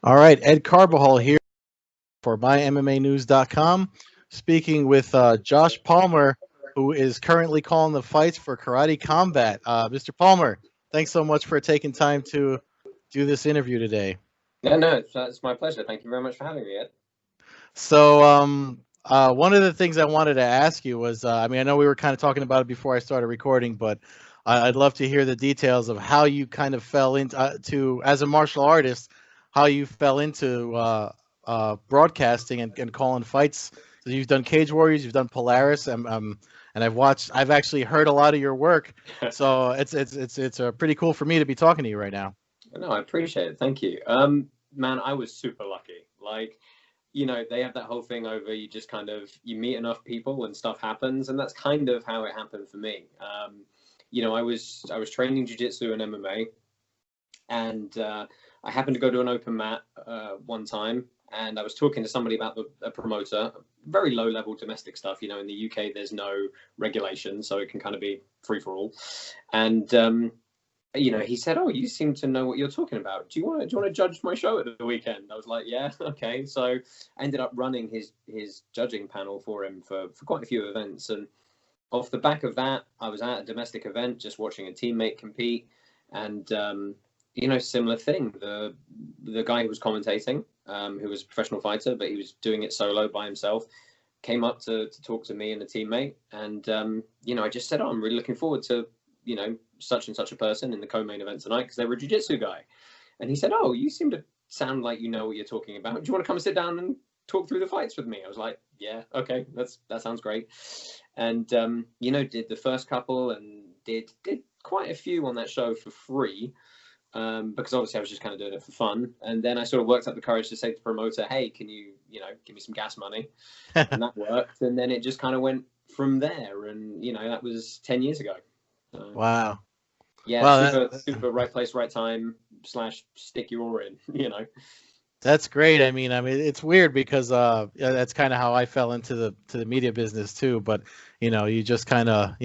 All right, Ed Carbajal here for MyMMAnews.com, speaking with Josh Palmer, who is currently calling the fights for Karate Combat. Mr. Palmer, thanks so much for taking time to do this interview today. No, it's my pleasure. Thank you very much for having me, Ed. So, one of the things I wanted to ask you was, I know we were kind of talking about it before I started recording, but I'd love to hear the details of how you kind of fell into, as a martial artist, how you fell into broadcasting and calling fights. So you've done Cage Warriors, you've done Polaris, and I've actually heard a lot of your work. So it's pretty cool for me to be talking to you right now. No, I appreciate it. Thank you. Man, I was super lucky. They have that whole thing over you just kind of you meet enough people and stuff happens, and that's kind of how it happened for me. I was training jiu-jitsu and MMA, and I happened to go to an open mat one time, and I was talking to somebody about a promoter, very low level domestic stuff. In the UK, there's no regulation, so it can kind of be free for all. And he said, "Oh, you seem to know what you're talking about. Do you want to judge my show at the weekend?" I was like, "Yeah, okay." So I ended up running his judging panel for him for quite a few events, and off the back of that, I was at a domestic event just watching a teammate compete, and similar thing. The guy who was commentating, who was a professional fighter, but he was doing it solo by himself, came up to talk to me and a teammate, and I just said, "Oh, I'm really looking forward to such and such a person in the co-main event tonight because they were a jiu-jitsu guy." And he said, "Oh, you seem to sound like you know what you're talking about. Do you want to come and sit down and talk through the fights with me?" I was like, "Yeah, okay, that sounds great." And did the first couple and did quite a few on that show for free, because obviously I was just kind of doing it for fun. And then I sort of worked up the courage to say to the promoter, "Hey, can you give me some gas money?" And that worked. And then it just kind of went from there. And that was 10 years ago. Wow. Yeah, Wow, super right place, right time / stick your oar in. that's great. I mean, it's weird because yeah, that's kind of how I fell into the media business too. But you just kind of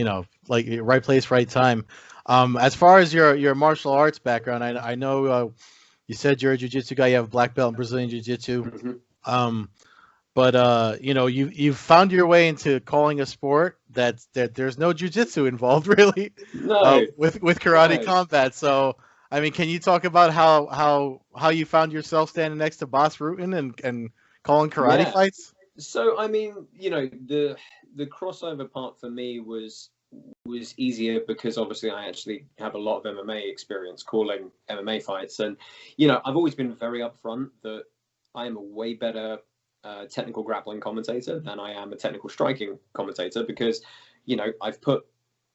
like right place, right time. As far as your martial arts background, I know you said you're a jiu-jitsu guy. You have a black belt in Brazilian jiu-jitsu. Mm-hmm. Um, but you've found your way into calling a sport that there's no jujitsu involved really, No, with karate no. combat. So I mean, can you talk about how you found yourself standing next to Boss Rutan and calling karate Yeah. fights? So I mean, the crossover part for me was easier because obviously I actually have a lot of MMA experience calling MMA fights, and I've always been very upfront that I am a way better technical grappling commentator than I am a technical striking commentator because I've put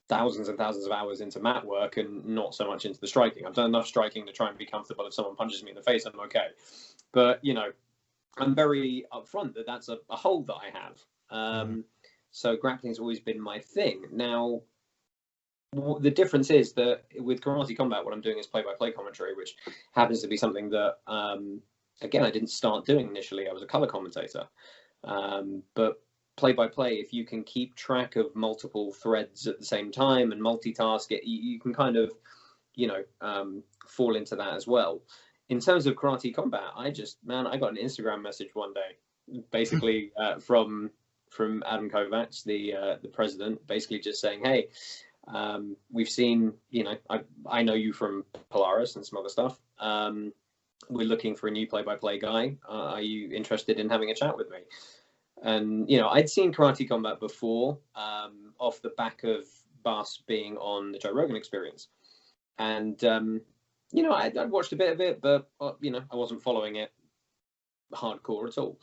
thousands and thousands of hours into mat work and not so much into the striking. I've done enough striking to try and be comfortable. If someone punches me in the face, I'm okay. But I'm very upfront that that's a hole that I have. So grappling's always been my thing. Now, the difference is that with Karate Combat, what I'm doing is play-by-play commentary, which happens to be something that, again, I didn't start doing initially. I was a color commentator. But play-by-play, if you can keep track of multiple threads at the same time and multitask it, you can kind of, fall into that as well. In terms of Karate Combat, I got an Instagram message one day, basically from Adam Kovacs, the president, basically just saying, "Hey, we've seen, I know you from Polaris and some other stuff. We're looking for a new play-by-play guy. Are you interested in having a chat with me?" And I'd seen Karate Combat before, off the back of Bas being on the Joe Rogan Experience, and I'd watched a bit of it, but I wasn't following it hardcore at all.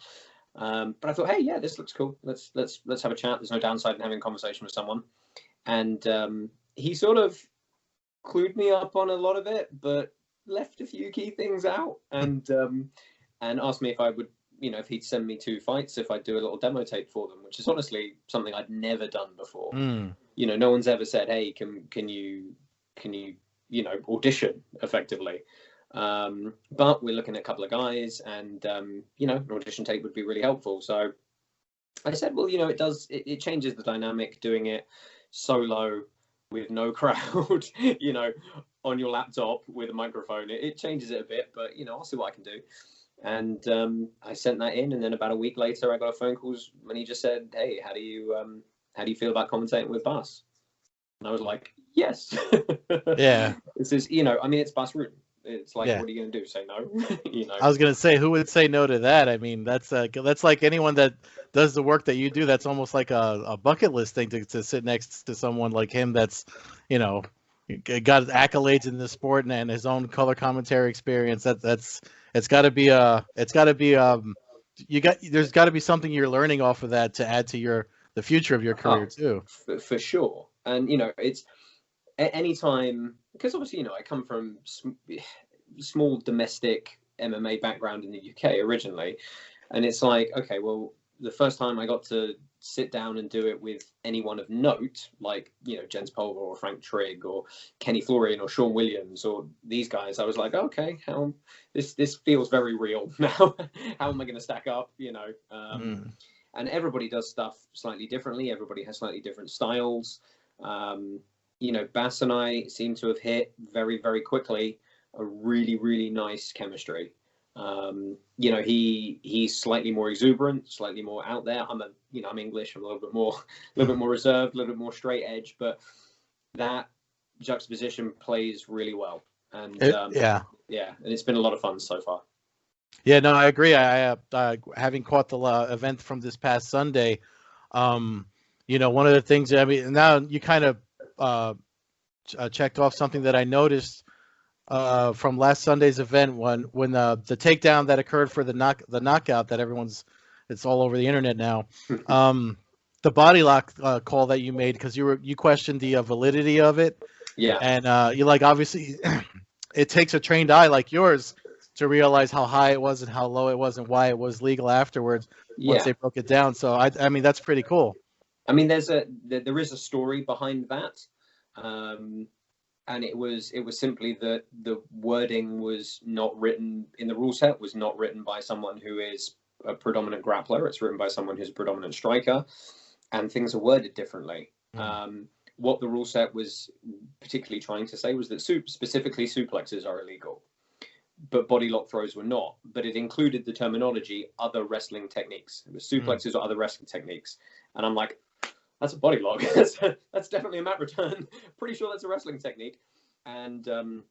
But I thought, hey, yeah, this looks cool. Let's have a chat. There's no downside in having a conversation with someone. And he sort of clued me up on a lot of it, but left a few key things out, and asked me if I would, if he'd send me 2 fights, if I'd do a little demo tape for them, which is honestly something I'd never done before. No one's ever said, "Hey, can you audition effectively?" But we're looking at a couple of guys, and an audition tape would be really helpful. So I said, well, it changes the dynamic doing it solo with no crowd, on your laptop with a microphone. It changes it a bit, but I'll see what I can do. And I sent that in, and then about a week later, I got a phone call when he just said, "Hey, how do you feel about commentating with Bas?" And I was like, "Yes." Yeah. This is, I mean, it's Bas Rutten. It's like, Yeah. what are you going to do? Say no? I was gonna say, who would say no to that? I mean, that's like anyone that does the work that you do. That's almost like a bucket list thing to sit next to someone like him. That's, you know, got accolades in the sport and his own color commentary experience. It's got to be there's got to be something you're learning off of that to add to the future of your career too. For sure. And it's anytime, because obviously I come from small domestic MMA background in the UK originally, and it's like, okay, well, the first time I got to sit down and do it with anyone of note, like Jens Pulver or Frank Trigg or Kenny Florian or Sean Williams or these guys, I was like, okay, this feels very real now. How am I going to stack up? And everybody does stuff slightly differently. Everybody has slightly different styles. Bas and I seem to have hit very, very quickly a really, really nice chemistry. He's slightly more exuberant, slightly more out there. I'm English. I'm a little bit more reserved, a little bit more straight edge, but that juxtaposition plays really well. And and it's been a lot of fun so far. Yeah, no, I agree. I having caught the event from this past Sunday, one of the things, I mean, now you kind of checked off something that I noticed from last Sunday's event when the takedown that occurred for the knockout that it's all over the internet now. The body lock call that you made, because you questioned the validity of it. Yeah. And you obviously it takes a trained eye like yours to realize how high it was and how low it was and why it was legal afterwards once they broke it down. So I mean, that's pretty cool. I mean, there is a story behind that. And it was simply that the wording was not written in the rule set, was not written by someone who is a predominant grappler. It's written by someone who's a predominant striker, and things are worded differently. What the rule set was particularly trying to say was that specifically suplexes are illegal, but body lock throws were not. But it included the terminology other wrestling techniques. It was suplexes or other wrestling techniques. And I'm like, that's a body lock. That's definitely a mat return. Pretty sure that's a wrestling technique. And, so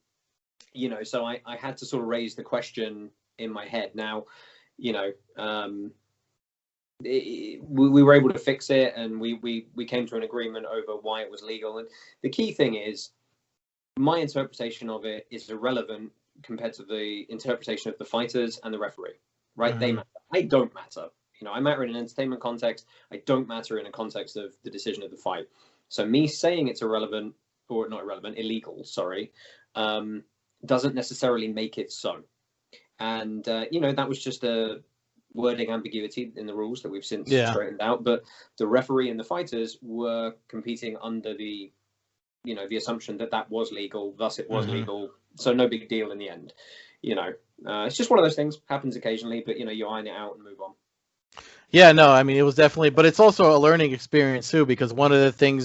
I had to sort of raise the question in my head. Now, we were able to fix it, and we came to an agreement over why it was legal. And the key thing is, my interpretation of it is irrelevant compared to the interpretation of the fighters and the referee, right? They matter. I don't matter. I matter in an entertainment context. I don't matter in a context of the decision of the fight. So me saying it's illegal, doesn't necessarily make it so. And, that was just a wording ambiguity in the rules that we've since straightened out. But the referee and the fighters were competing under the assumption that was legal, thus it was legal. So no big deal in the end. It's just one of those things, happens occasionally, but, you iron it out and move on. Yeah, no, I mean, it was definitely, but it's also a learning experience too, because one of the thing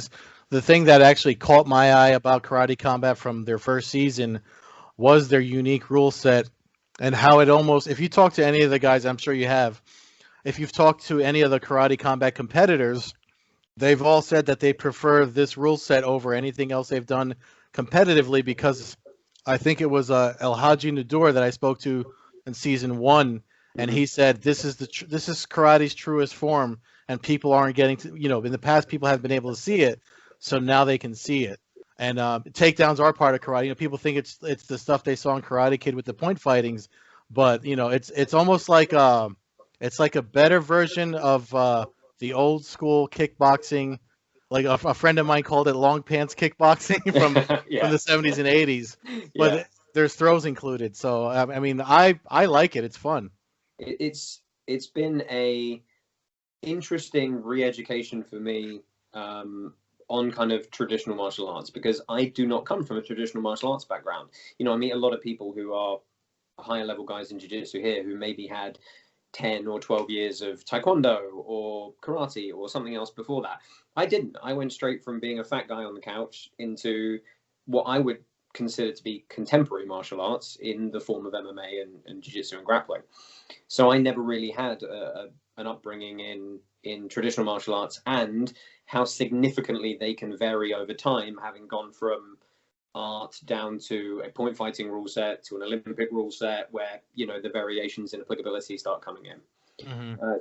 that actually caught my eye about Karate Combat from their first season was their unique rule set, and how it almost, if you talk to any of the guys, I'm sure you have, if you've talked to any of the Karate Combat competitors, they've all said that they prefer this rule set over anything else they've done competitively, because I think it was El Haji Nadur that I spoke to in season 1. And he said, this is karate's truest form, and people aren't getting to, in the past, people haven't been able to see it. So now they can see it. And takedowns are part of karate. People think it's the stuff they saw in Karate Kid with the point fightings, but it's almost like it's like a better version of the old school kickboxing. Like a friend of mine called it long pants kickboxing from the 70s and 80s, but there's throws included. So I mean, I like it. It's fun. It's been a interesting re-education for me on kind of traditional martial arts, because I do not come from a traditional martial arts background. I meet a lot of people who are higher level guys in jiu-jitsu here who maybe had 10 or 12 years of taekwondo or karate or something else before that. I didn't. I went straight from being a fat guy on the couch into what I would considered to be contemporary martial arts in the form of MMA and jiu-jitsu and grappling. So I never really had an upbringing in traditional martial arts, and how significantly they can vary over time, having gone from art down to a point fighting rule set to an Olympic rule set, where the variations in applicability start coming in.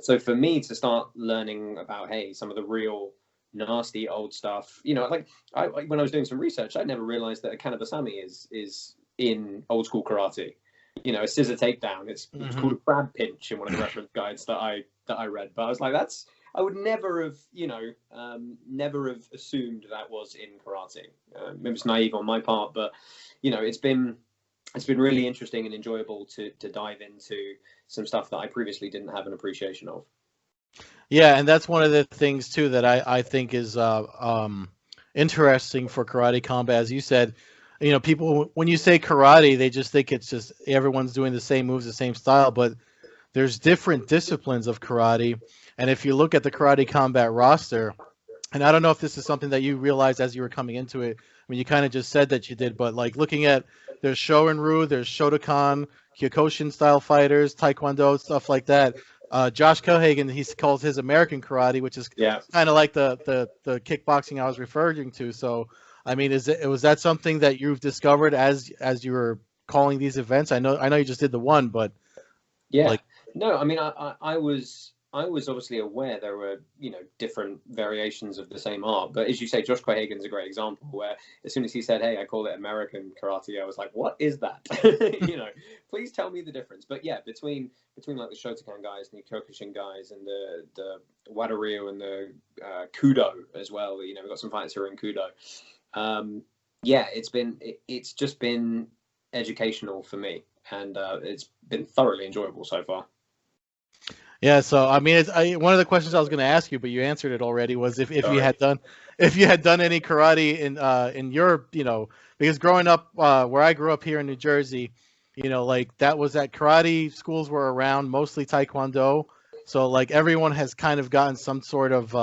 So for me to start learning about, hey, some of the real nasty old stuff, like when I was doing some research, I never realized that a kanabasami is in old school karate. A scissor takedown. It's called a crab pinch in one of the reference guides that I read. But I was like, I would never have, never have assumed that was in karate. Maybe it's naive on my part, but it's been really interesting and enjoyable to dive into some stuff that I previously didn't have an appreciation of. Yeah, and that's one of the things too that I think is interesting for karate combat. As you said, people, when you say karate, they just think it's just everyone's doing the same moves, the same style, but there's different disciplines of karate. And if you look at the Karate Combat roster, and I don't know if this is something that you realized as you were coming into it. I mean, you kind of just said that you did, but like looking at, there's Shorin-ryu, there's Shotokan, Kyokushin style fighters, Taekwondo, stuff like that. Josh Cohagen, he calls his American karate, which is kind of like the kickboxing I was referring to. So, I mean, was that something that you've discovered as you were calling these events? I know you just did the one, but no, I mean, I was obviously aware there were, different variations of the same art. But as you say, Josh Cohagen's a great example where as soon as he said, hey, I call it American karate, I was like, what is that? Please tell me the difference. But yeah, between like the Shotokan guys and the Kyokushin guys and the Wado-ryu and the Kudo as well, we've got some fighters who are in Kudo. It's just been educational for me, and it's been thoroughly enjoyable so far. Yeah, so I mean, one of the questions I was going to ask you, but you answered it already. Was if you had done any karate in your, because growing up where I grew up here in New Jersey, like that was that karate schools were around, mostly Taekwondo. So like everyone has kind of gotten some sort of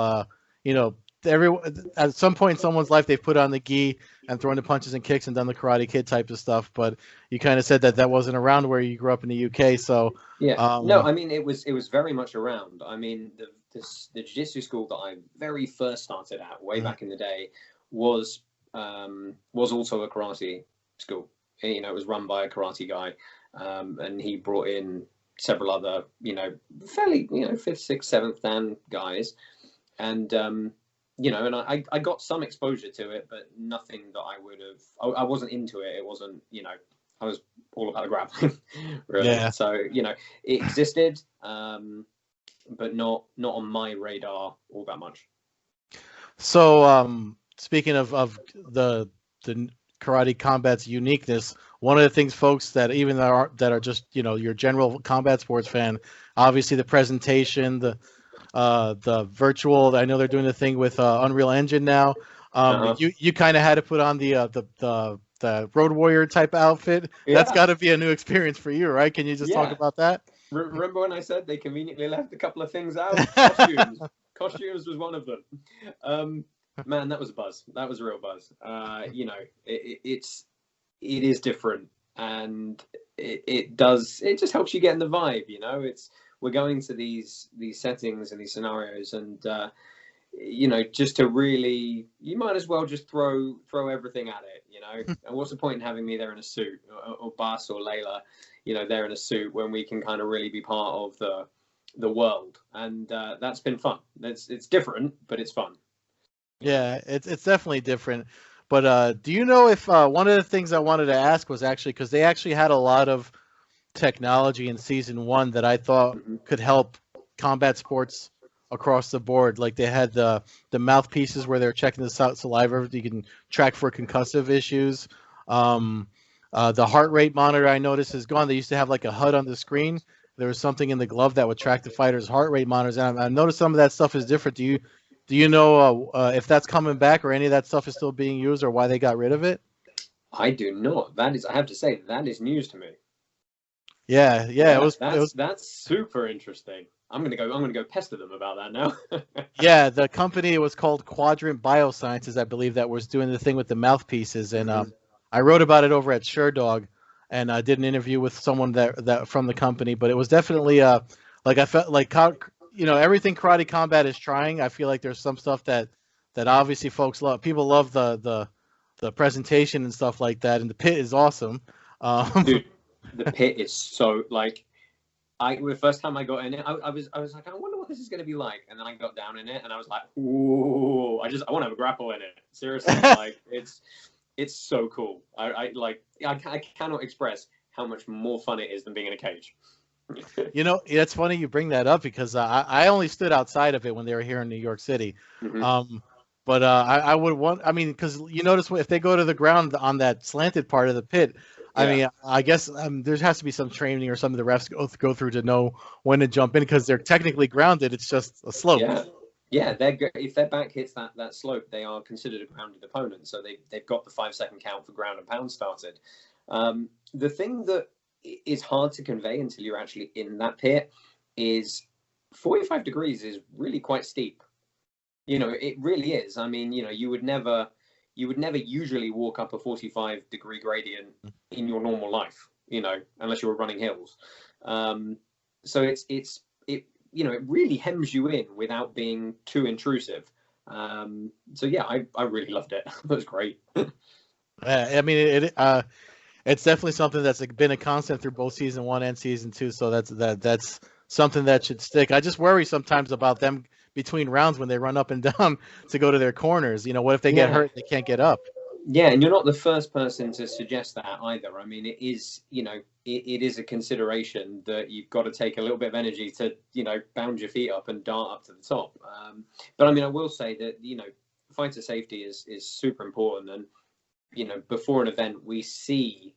at some point in someone's life they've put on the gi and thrown the punches and kicks and done the Karate Kid type of stuff. But you kind of said that wasn't around where you grew up in the UK. So no, I mean it was very much around. I mean the jiu-jitsu school that I very first started at way back in the day was also a karate school. It was run by a karate guy, and he brought in several other fairly 5th, 6th, 7th dan guys, and and I got some exposure to it, but nothing that I would have. I wasn't into it. It wasn't, I was all about the grappling, really. Yeah. So it existed, but not on my radar all that much. So speaking of the Karate Combat's uniqueness, one of the things, folks, that even that are just your general combat sports fan, obviously the presentation, the virtual. I know they're doing a thing with Unreal Engine now. You kind of had to put on the Road Warrior type outfit. Yeah. That's got to be a new experience for you, right? Can you just talk about that? Remember when I said they conveniently left a couple of things out? Costumes was one of them. Man, that was a buzz. That was a real buzz. It is different, and it just helps you get in the vibe. We're going to these settings and these scenarios, and just to really, you might as well just throw everything at it. And what's the point in having me there in a suit, or Bas or Layla, there in a suit, when we can kind of really be part of the world? And that's been fun. It's different, but it's fun. Yeah, it's definitely different. But do you know if one of the things I wanted to ask was actually, because they actually had a lot of technology in season 1 that I thought could help combat sports across the board. Like they had the mouthpieces where they're checking the saliva. You can track for concussive issues. The heart rate monitor, I noticed, is gone. They used to have like a HUD on the screen. There was something in the glove that would track the fighter's heart rate monitors. And I noticed some of that stuff is different. Do you know if that's coming back, or any of that stuff is still being used, or why they got rid of it? I do not. I have to say, that is news to me. Yeah, that's super interesting. I'm gonna go pester them about that now. Yeah, the company was called Quadrant Biosciences, I believe, that was doing the thing with the mouthpieces, and I I wrote about it over at SureDog, and I did an interview with someone that from the company. But it was definitely like I felt like everything Karate Combat is trying. I feel like there's some stuff that obviously folks love. People love the presentation and stuff like that, and the pit is awesome. Dude, the pit is so like. The first time I got in it, I was like, I wonder what this is going to be like. And then I got down in it, and I was like, ooh, I want to have a grapple in it. Seriously, like it's so cool. I cannot express how much more fun it is than being in a cage. It's funny you bring that up because I only stood outside of it when they were here in New York City. Mm-hmm. But I would want, I mean, because you notice if they go to the ground on that slanted part of the pit, I mean, I guess there has to be some training or some of the refs go through to know when to jump in because they're technically grounded. It's just a slope. Yeah. If their back hits that slope, they are considered a grounded opponent. So they've got the 5-second count for ground and pound started. The thing that is hard to convey until you're actually in that pit is 45 degrees is really quite steep. It really is. I mean, you would never usually walk up a 45-degree gradient in your normal life, unless you were running hills. So it really hems you in without being too intrusive. So yeah, I really loved it. It was great. I mean, it's definitely something that's been a constant through both season 1 and season 2. So that's something that should stick. I just worry sometimes about them between rounds when they run up and down to go to their corners. What if they get hurt? They can't get up. Yeah, and you're not the first person to suggest that either. I mean, it is, it is a consideration that you've got to take a little bit of energy to, bound your feet up and dart up to the top. But I mean, I will say that, fighter safety is super important. And, before an event, we see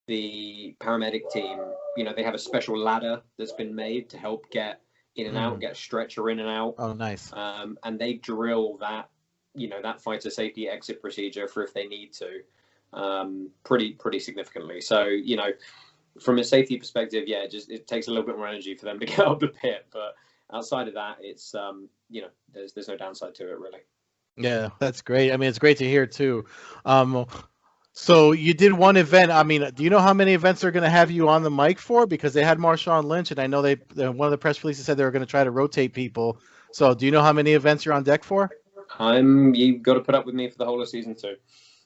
the paramedic team, they have a special ladder that's been made to help get in and out, get a stretcher in and out. Oh, nice. And they drill that, that fighter safety exit procedure for if they need to, pretty significantly. So, from a safety perspective, yeah, it takes a little bit more energy for them to get up the pit. But outside of that, it's, there's no downside to it, really. Yeah, that's great. I mean, it's great to hear too. So you did one event. I mean, do you know how many events they're going to have you on the mic for? Because they had Marshawn Lynch, and I know one of the press releases said they were going to try to rotate people. So do you know how many events you're on deck for? You've got to put up with me for the whole of season 2.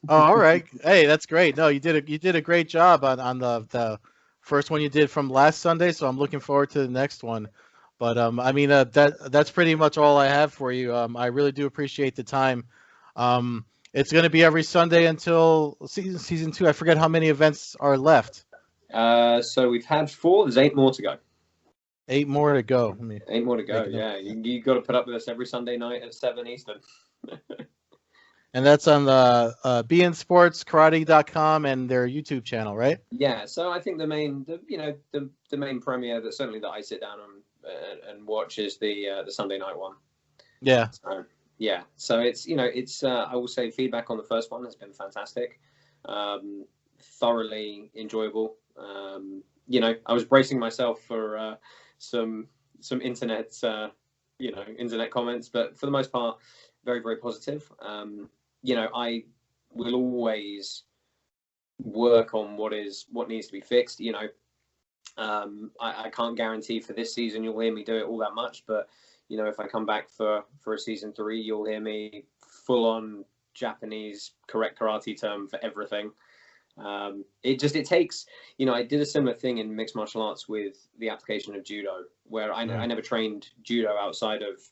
Oh, all right. Hey, that's great. No, you did a great job on the first one you did from last Sunday. So I'm looking forward to the next one. But I mean, that's pretty much all I have for you. I really do appreciate the time. It's going to be every Sunday until season 2. I forget how many events are left. So we've had 4. There's 8 more to go. 8 more to go. 8 more to go. Yeah, you got to put up with us every Sunday night at 7 Eastern. And that's on the bnsportskarate.com and their YouTube channel, right? Yeah. So I think the main premiere that certainly that I sit down and watch is the Sunday night one. Yeah. Yeah, so it's I will say feedback on the first one has been fantastic, thoroughly enjoyable. I was bracing myself for some internet internet comments, but for the most part, very, very positive. I will always work on what needs to be fixed. I can't guarantee for this season you'll hear me do it all that much, but if I come back for a season 3, you'll hear me full on Japanese correct karate term for everything. It takes, I did a similar thing in mixed martial arts with the application of judo, where I never trained judo outside of,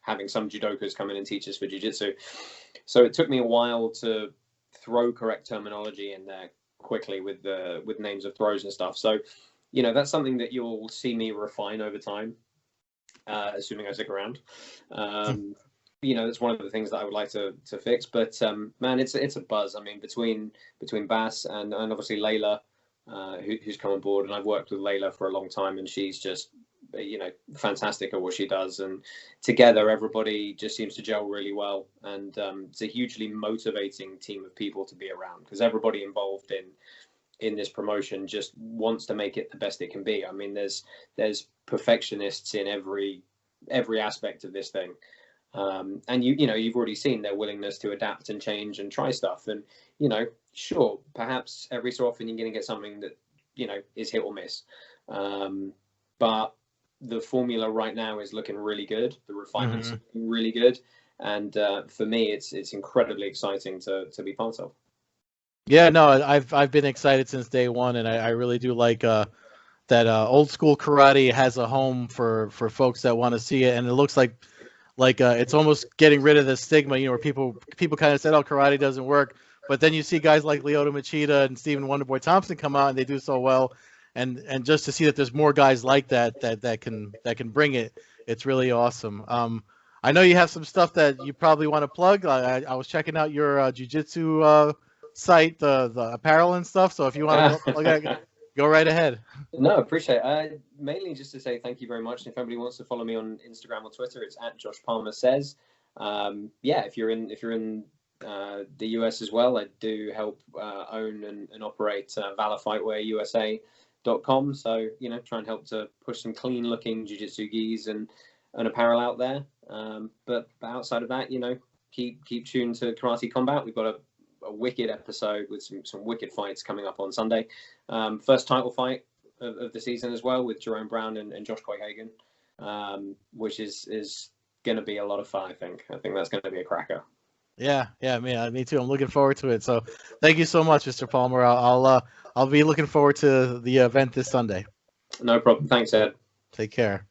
having some judokas come in and teach us for jiu-jitsu. So it took me a while to throw correct terminology in there quickly with names of throws and stuff. So, that's something that you'll see me refine over time. Assuming I stick around, that's one of the things that I would like to fix. But man, it's a buzz. I mean, between Bass and obviously Layla, who's come on board, and I've worked with Layla for a long time, and she's just fantastic at what she does. And together, everybody just seems to gel really well. And it's a hugely motivating team of people to be around because everybody involved in this promotion just wants to make it the best it can be. I mean, there's perfectionists in every aspect of this thing, and you've already seen their willingness to adapt and change and try stuff. And sure, perhaps every so often you're going to get something that, you know, is hit or miss. But the formula right now is looking really good. The refinements are looking really good. And for me, it's incredibly exciting to be part of. Yeah, no, I've been excited since day one, and I really do like that old school karate has a home for folks that want to see it, and it looks like it's almost getting rid of the stigma, you know, where people kind of said, "Oh, karate doesn't work," but then you see guys like Lyoto Machida and Stephen Wonderboy Thompson come out and they do so well, and just to see that there's more guys like that can bring it, it's really awesome. I know you have some stuff that you probably want to plug. I was checking out your jiu-jitsu site, the apparel and stuff. So if you want to plug that, go right ahead. No, appreciate it. Mainly just to say thank you very much. And if anybody wants to follow me on Instagram or Twitter, it's at Josh Palmer Says. Yeah, if you're in the US as well, I do help own and operate ValorFightwearUSA.com. So, you know, try and help to push some clean looking jiu-jitsu gis and apparel out there. But outside of that, you know, keep tuned to Karate Combat. We've got a wicked episode with some wicked fights coming up on Sunday. First title fight of the season as well, with Jerome Brown and Josh Quayhagen, which is going to be a lot of fun. I think that's going to be a cracker. Yeah, me too. I'm looking forward to it. So thank you so much, Mr. Palmer. I'll be looking forward to the event this Sunday. No problem. Thanks, Ed. Take care.